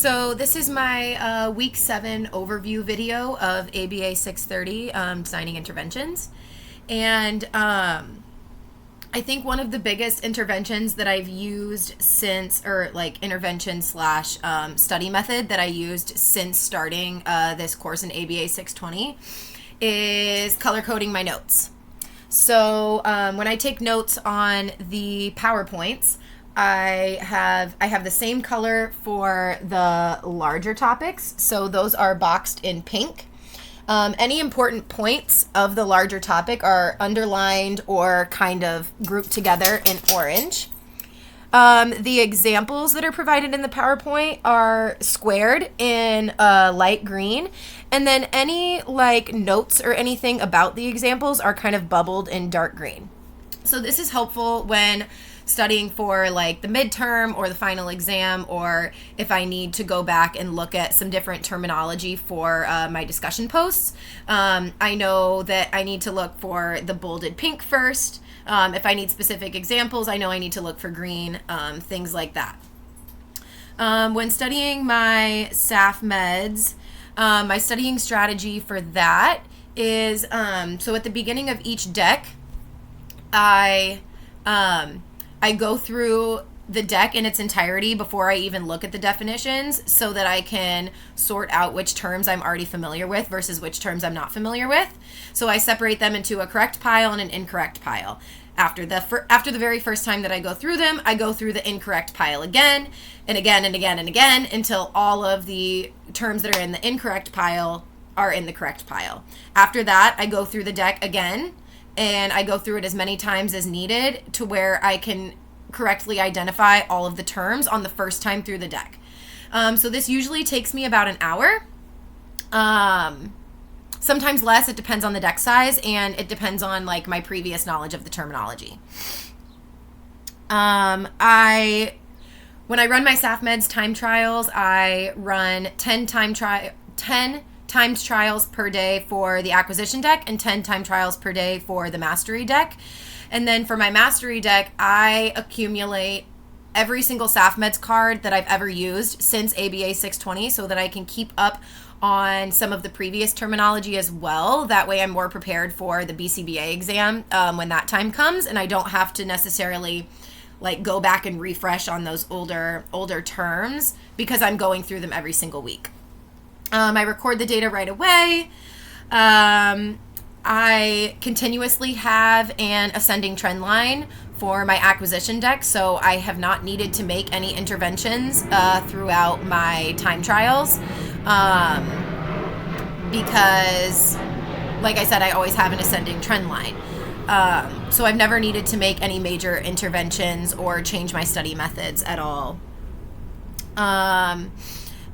So this is my week 7 overview video of ABA 630 designing interventions. And I think one of the biggest interventions that I've used since, or like intervention slash study method that I used since starting this course in ABA 620 is color coding my notes. So when I take notes on the PowerPoints, I have the same color for the larger topics. So those are boxed in pink. Any important points of the larger topic are underlined or kind of grouped together in orange. The examples that are provided in the PowerPoint are squared in light green. And then any like notes or anything about the examples are kind of bubbled in dark green. So this is helpful when studying for like the midterm or the final exam, or if I need to go back and look at some different terminology for my discussion posts. I know that I need to look for the bolded pink first. If I need specific examples, I know I need to look for green, things like that. When studying my SAF meds, my studying strategy for that is, so at the beginning of each deck, I go through the deck in its entirety before I even look at the definitions so that I can sort out which terms I'm already familiar with versus which terms I'm not familiar with. So I separate them into a correct pile and an incorrect pile. After the very first time that I go through them, I go through the incorrect pile again and again and again and again until all of the terms that are in the incorrect pile are in the correct pile. After that, I go through the deck again, and I go through it as many times as needed to where I can correctly identify all of the terms on the first time through the deck. So this usually takes me about an hour. Sometimes less. It depends on the deck size, and it depends on like my previous knowledge of the terminology. When I run my SAF Meds time trials, I run 10 timed trials per day for the acquisition deck and 10 time trials per day for the mastery deck. And then for my mastery deck, I accumulate every single SAF Meds card that I've ever used since ABA 620 so that I can keep up on some of the previous terminology as well. That way I'm more prepared for the BCBA exam when that time comes, and I don't have to necessarily like go back and refresh on those older terms because I'm going through them every single week. I record the data right away. I continuously have an ascending trend line for my acquisition deck, so I have not needed to make any interventions throughout my time trials because, like I said, I always have an ascending trend line. So I've never needed to make any major interventions or change my study methods at all.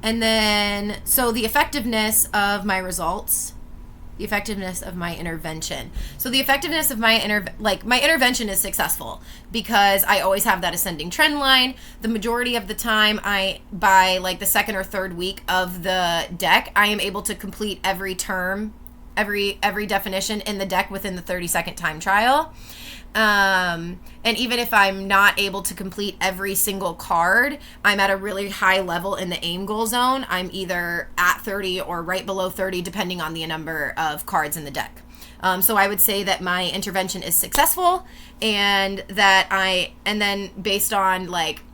And then, so the effectiveness of my results, the effectiveness of my intervention. So the effectiveness of my intervention is successful because I always have that ascending trend line. The majority of the time, by like the second or third week of the deck, I am able to complete every term, every definition in the deck within the 30-second time trial. And even if I'm not able to complete every single card, I'm at a really high level in the aim goal zone. I'm either at 30 or right below 30, depending on the number of cards in the deck. So I would say that my intervention is successful, and then based on my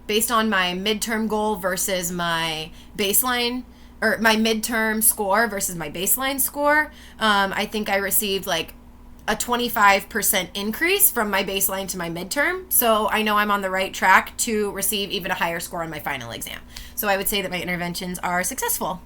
midterm goal versus my baseline, or my midterm score versus my baseline score, I think I received like a 25% increase from my baseline to my midterm. So I know I'm on the right track to receive even a higher score on my final exam. So I would say that my interventions are successful.